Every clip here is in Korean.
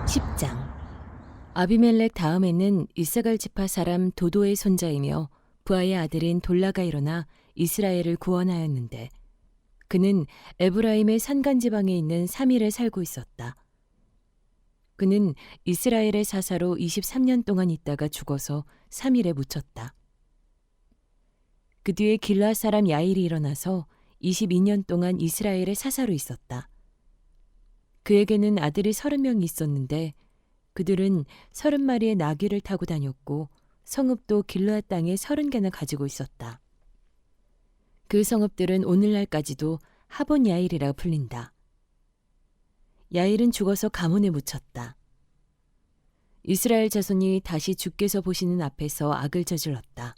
10장. 아비멜렉 다음에는 이스갈 지파 사람 도도의 손자이며 부하의 아들인 돌라가 일어나 이스라엘을 구원하였는데 그는 에브라임의 산간지방에 있는 사밀에 살고 있었다. 그는 이스라엘의 사사로 23년 동안 있다가 죽어서 사밀에 묻혔다. 그 뒤에 길르앗 사람 야일이 일어나서 22년 동안 이스라엘의 사사로 있었다. 그에게는 아들이 30명이 있었는데 그들은 30마리의 나귀를 타고 다녔고 성읍도 길르앗 땅에 30개나 가지고 있었다. 그 성읍들은 오늘날까지도 하본 야일이라 불린다. 야일은 죽어서 가문에 묻혔다. 이스라엘 자손이 다시 주께서 보시는 앞에서 악을 저질렀다.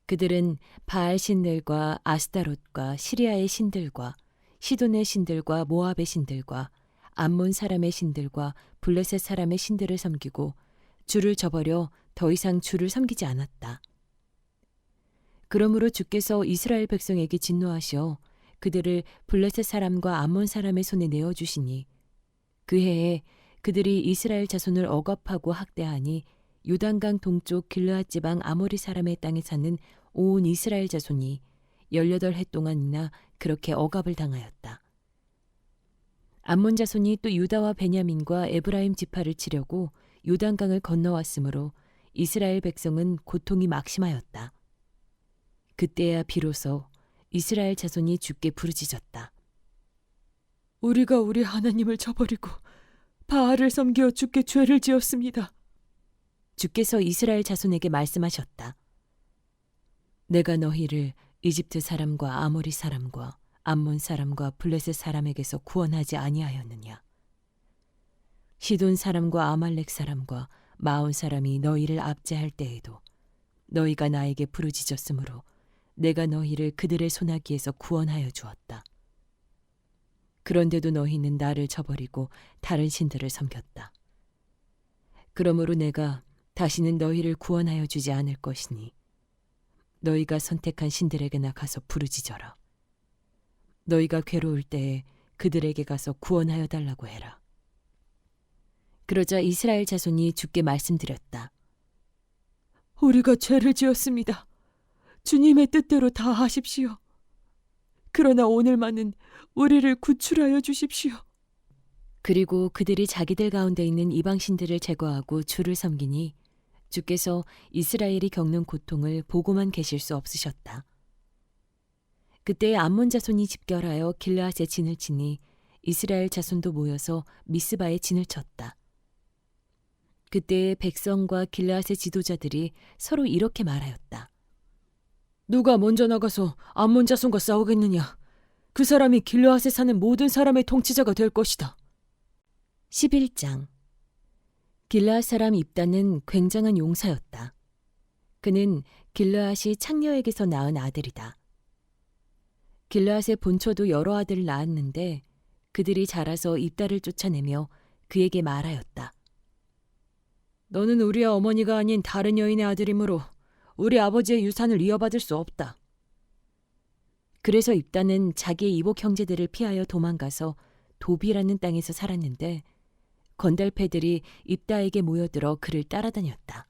그들은 바알 신들과 아스타롯과 시리아의 신들과 시돈의 신들과 모압의 신들과 암몬 사람의 신들과 블레셋 사람의 신들을 섬기고 주를 저버려 더 이상 주를 섬기지 않았다. 그러므로 주께서 이스라엘 백성에게 진노하시어 그들을 블레셋 사람과 암몬 사람의 손에 내어주시니 그 해에 그들이 이스라엘 자손을 억압하고 학대하니 요단강 동쪽 길르앗 지방 아모리 사람의 땅에 사는 온 이스라엘 자손이 18해 동안이나 그렇게 억압을 당하였다. 암몬 자손이 또 유다와 베냐민과 에브라임 지파를 치려고 요단강을 건너왔으므로 이스라엘 백성은 고통이 막심하였다. 그때야 비로소 이스라엘 자손이 주께 부르짖었다. 우리가 우리 하나님을 저버리고 바알을 섬겨 주께 죄를 지었습니다. 주께서 이스라엘 자손에게 말씀하셨다. 내가 너희를 이집트 사람과 아모리 사람과 암몬 사람과 블레셋 사람에게서 구원하지 아니하였느냐. 시돈 사람과 아말렉 사람과 마온 사람이 너희를 압제할 때에도 너희가 나에게 부르짖었으므로 내가 너희를 그들의 손아귀에서 구원하여 주었다. 그런데도 너희는 나를 저버리고 다른 신들을 섬겼다. 그러므로 내가 다시는 너희를 구원하여 주지 않을 것이니 너희가 선택한 신들에게나 가서 부르짖어라. 너희가 괴로울 때에 그들에게 가서 구원하여 달라고 해라. 그러자 이스라엘 자손이 주께 말씀드렸다. 우리가 죄를 지었습니다. 주님의 뜻대로 다 하십시오. 그러나 오늘만은 우리를 구출하여 주십시오. 그리고 그들이 자기들 가운데 있는 이방신들을 제거하고 주를 섬기니 주께서 이스라엘이 겪는 고통을 보고만 계실 수 없으셨다. 그때 암몬 자손이 집결하여 길르앗에 진을 치니 이스라엘 자손도 모여서 미스바에 진을 쳤다. 그때 백성과 길르앗의 지도자들이 서로 이렇게 말하였다. 누가 먼저 나가서 암몬 자손과 싸우겠느냐? 그 사람이 길르앗에 사는 모든 사람의 통치자가 될 것이다. 11장. 길르앗 사람 입단은 굉장한 용사였다. 그는 길르앗이 창녀에게서 낳은 아들이다. 길르앗의 본처도 여러 아들을 낳았는데 그들이 자라서 입다를 쫓아내며 그에게 말하였다. 너는 우리의 어머니가 아닌 다른 여인의 아들이므로 우리 아버지의 유산을 이어받을 수 없다. 그래서 입다는 자기의 이복 형제들을 피하여 도망가서 도비라는 땅에서 살았는데 건달패들이 입다에게 모여들어 그를 따라다녔다.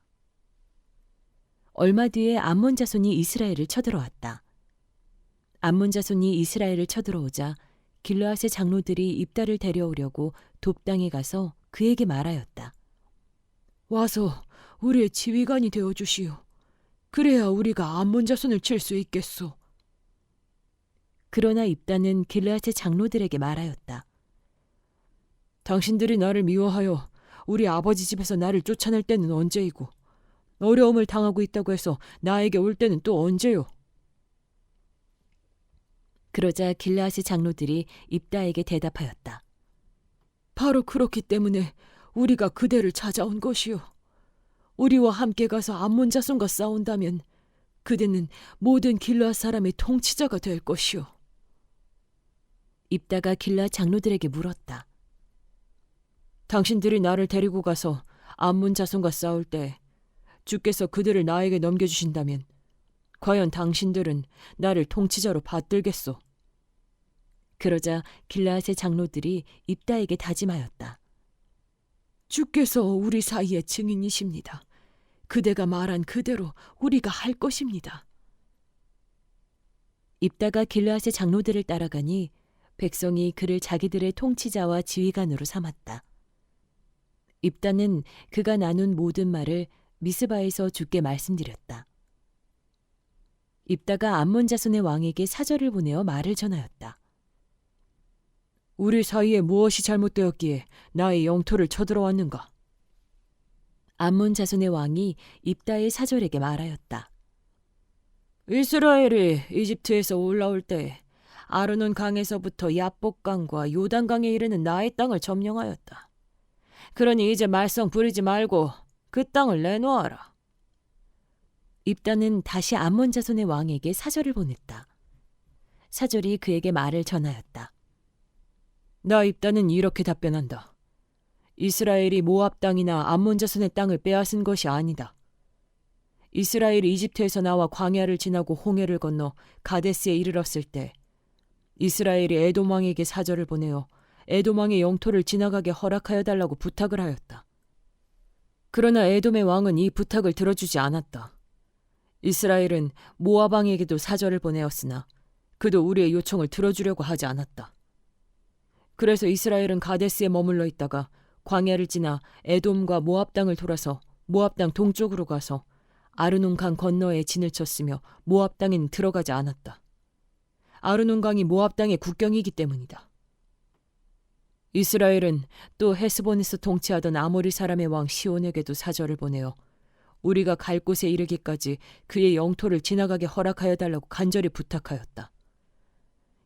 얼마 뒤에 암몬 자손이 이스라엘을 쳐들어왔다. 암몬 자손이 이스라엘을 쳐들어오자 길르앗의 장로들이 입다를 데려오려고 돕 땅에 가서 그에게 말하였다. 와서 우리의 지휘관이 되어주시오. 그래야 우리가 암몬 자손을 칠 수 있겠소. 그러나 입다는 길르앗의 장로들에게 말하였다. 당신들이 나를 미워하여 우리 아버지 집에서 나를 쫓아낼 때는 언제이고 어려움을 당하고 있다고 해서 나에게 올 때는 또 언제요? 그러자 길르앗의 장로들이 입다에게 대답하였다. 바로 그렇기 때문에 우리가 그대를 찾아온 것이요. 우리와 함께 가서 암몬 자손과 싸운다면 그대는 모든 길르앗 사람의 통치자가 될 것이요. 입다가 길르앗 장로들에게 물었다. 당신들이 나를 데리고 가서 암몬 자손과 싸울 때 주께서 그들을 나에게 넘겨주신다면 과연 당신들은 나를 통치자로 받들겠소? 그러자 길르앗의 장로들이 입다에게 다짐하였다. 주께서 우리 사이의 증인이십니다. 그대가 말한 그대로 우리가 할 것입니다. 입다가 길르앗의 장로들을 따라가니 백성이 그를 자기들의 통치자와 지휘관으로 삼았다. 입다는 그가 나눈 모든 말을 미스바에서 주께 말씀드렸다. 입다가 암몬 자손의 왕에게 사절을 보내어 말을 전하였다. 우리 사이에 무엇이 잘못되었기에 나의 영토를 쳐들어왔는가? 암몬 자손의 왕이 입다의 사절에게 말하였다. 이스라엘이 이집트에서 올라올 때 아르논 강에서부터 야복강과 요단강에 이르는 나의 땅을 점령하였다. 그러니 이제 말썽 부리지 말고 그 땅을 내놓아라. 입다는 다시 암몬 자손의 왕에게 사절을 보냈다. 사절이 그에게 말을 전하였다. 나 입다는 이렇게 답변한다. 이스라엘이 모압 땅이나 암몬 자손의 땅을 빼앗은 것이 아니다. 이스라엘이 이집트에서 나와 광야를 지나고 홍해를 건너 가데스에 이르렀을 때 이스라엘이 에돔 왕에게 사절을 보내어 에돔 왕의 영토를 지나가게 허락하여 달라고 부탁을 하였다. 그러나 에돔의 왕은 이 부탁을 들어주지 않았다. 이스라엘은 모압 왕에게도 사절을 보내었으나 그도 우리의 요청을 들어주려고 하지 않았다. 그래서 이스라엘은 가데스에 머물러 있다가 광야를 지나 에돔과 모압 땅을 돌아서 모압 땅 동쪽으로 가서 아르논 강 건너에 진을 쳤으며 모압 땅에는 들어가지 않았다. 아르논 강이 모압 땅의 국경이기 때문이다. 이스라엘은 또 헤스본에서 통치하던 아모리 사람의 왕 시온에게도 사절을 보내어 우리가 갈 곳에 이르기까지 그의 영토를 지나가게 허락하여 달라고 간절히 부탁하였다.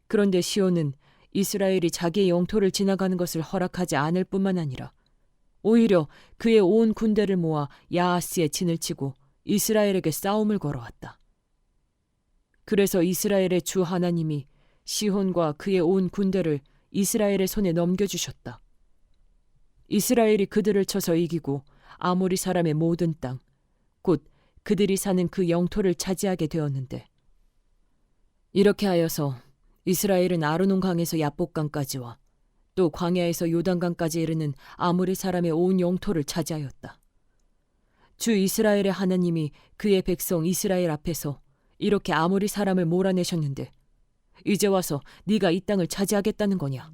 그런데 시온은 이스라엘이 자기의 영토를 지나가는 것을 허락하지 않을 뿐만 아니라 오히려 그의 온 군대를 모아 야하스에 진을 치고 이스라엘에게 싸움을 걸어왔다. 그래서 이스라엘의 주 하나님이 시혼과 그의 온 군대를 이스라엘의 손에 넘겨주셨다. 이스라엘이 그들을 쳐서 이기고 아모리 사람의 모든 땅, 곧 그들이 사는 그 영토를 차지하게 되었는데 이렇게 하여서 이스라엘은 아르논 강에서 야복강까지와 또 광야에서 요단강까지 이르는 아모리 사람의 온 영토를 차지하였다. 주 이스라엘의 하나님이 그의 백성 이스라엘 앞에서 이렇게 아모리 사람을 몰아내셨는데 이제 와서 네가 이 땅을 차지하겠다는 거냐?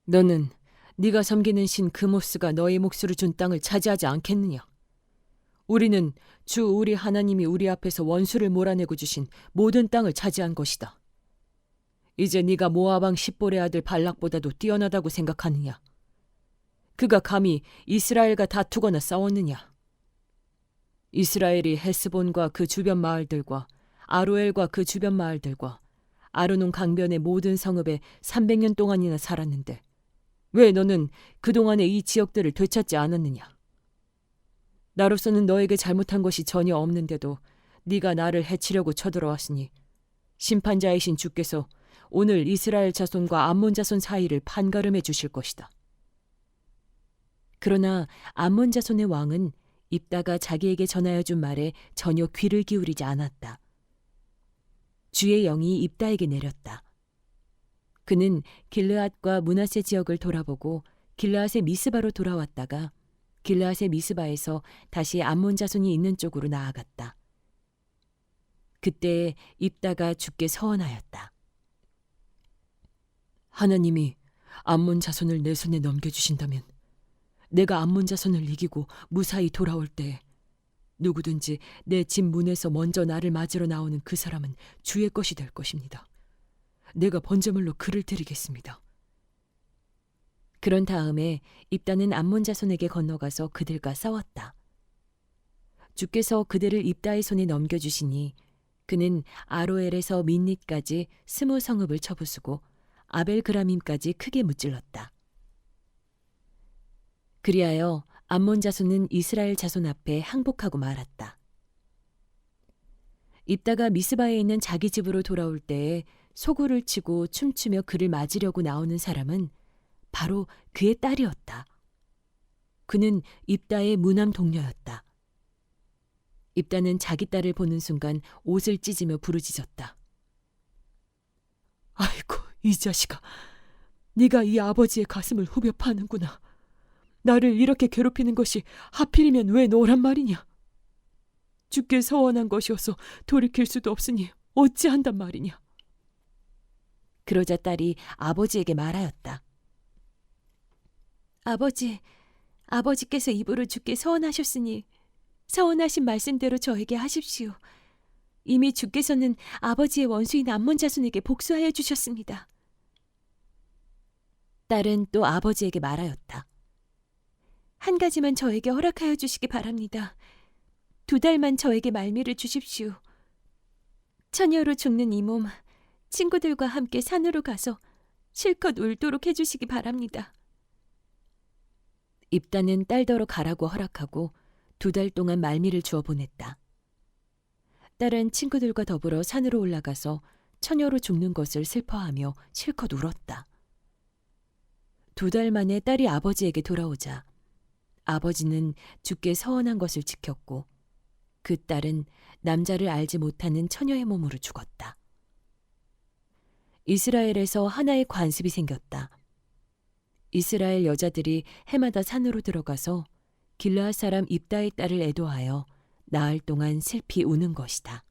너는 네가 섬기는 신 그모스가 너의 몫으로 준 땅을 차지하지 않겠느냐? 우리는 주 우리 하나님이 우리 앞에서 원수를 몰아내고 주신 모든 땅을 차지한 것이다. 이제 네가 모압 왕 십볼의 아들 발락보다도 뛰어나다고 생각하느냐? 그가 감히 이스라엘과 다투거나 싸웠느냐? 이스라엘이 헤스본과 그 주변 마을들과 아로엘과 그 주변 마을들과 아르논 강변의 모든 성읍에 300년 동안이나 살았는데 왜 너는 그동안에 이 지역들을 되찾지 않았느냐? 나로서는 너에게 잘못한 것이 전혀 없는데도 네가 나를 해치려고 쳐들어왔으니 심판자이신 주께서 오늘 이스라엘 자손과 암몬 자손 사이를 판가름해 주실 것이다. 그러나 암몬 자손의 왕은 입다가 자기에게 전하여 준 말에 전혀 귀를 기울이지 않았다. 주의 영이 입다에게 내렸다. 그는 길르앗과 므낫세 지역을 돌아보고 길르앗의 미스바로 돌아왔다가 길르앗의 미스바에서 다시 암몬 자손이 있는 쪽으로 나아갔다. 그때 입다가 주께 서원하였다. 하나님이 암몬 자손을 내 손에 넘겨주신다면 내가 암몬 자손을 이기고 무사히 돌아올 때 누구든지 내 집 문에서 먼저 나를 맞으러 나오는 그 사람은 주의 것이 될 것입니다. 내가 번제물로 그를 드리겠습니다. 그런 다음에 입다는 암몬 자손에게 건너가서 그들과 싸웠다. 주께서 그들을 입다의 손에 넘겨주시니 그는 아로엘에서 민닛까지 20성읍을 쳐부수고 아벨그라밈까지 크게 무찔렀다. 그리하여 암몬 자손은 이스라엘 자손 앞에 항복하고 말았다. 입다가 미스바에 있는 자기 집으로 돌아올 때에 소구를 치고 춤추며 그를 맞으려고 나오는 사람은 바로 그의 딸이었다. 그는 입다의 무남 동료였다. 입다는 자기 딸을 보는 순간 옷을 찢으며 부르짖었다. 아이고, 이 자식아, 네가 이 아버지의 가슴을 후벼 파는구나. 나를 이렇게 괴롭히는 것이 하필이면 왜 너란 말이냐? 주께 서원한 것이어서 돌이킬 수도 없으니 어찌한단 말이냐? 그러자 딸이 아버지에게 말하였다. 아버지께서 입으로 주께 서원하셨으니 서원하신 말씀대로 저에게 하십시오. 이미 주께서는 아버지의 원수인 암몬 자손에게 복수하여 주셨습니다. 딸은 또 아버지에게 말하였다. 한 가지만 저에게 허락하여 주시기 바랍니다. 2달만 저에게 말미를 주십시오. 처녀로 죽는 이 몸 친구들과 함께 산으로 가서 실컷 울도록 해주시기 바랍니다. 입다는 딸더러 가라고 허락하고 2달 동안 말미를 주어 보냈다. 딸은 친구들과 더불어 산으로 올라가서 처녀로 죽는 것을 슬퍼하며 실컷 울었다. 2달 만에 딸이 아버지에게 돌아오자 아버지는 주께 서원한 것을 지켰고 그 딸은 남자를 알지 못하는 처녀의 몸으로 죽었다. 이스라엘에서 하나의 관습이 생겼다. 이스라엘 여자들이 해마다 산으로 들어가서 길르앗 사람 입다의 딸을 애도하여 나흘 동안 슬피 우는 것이다.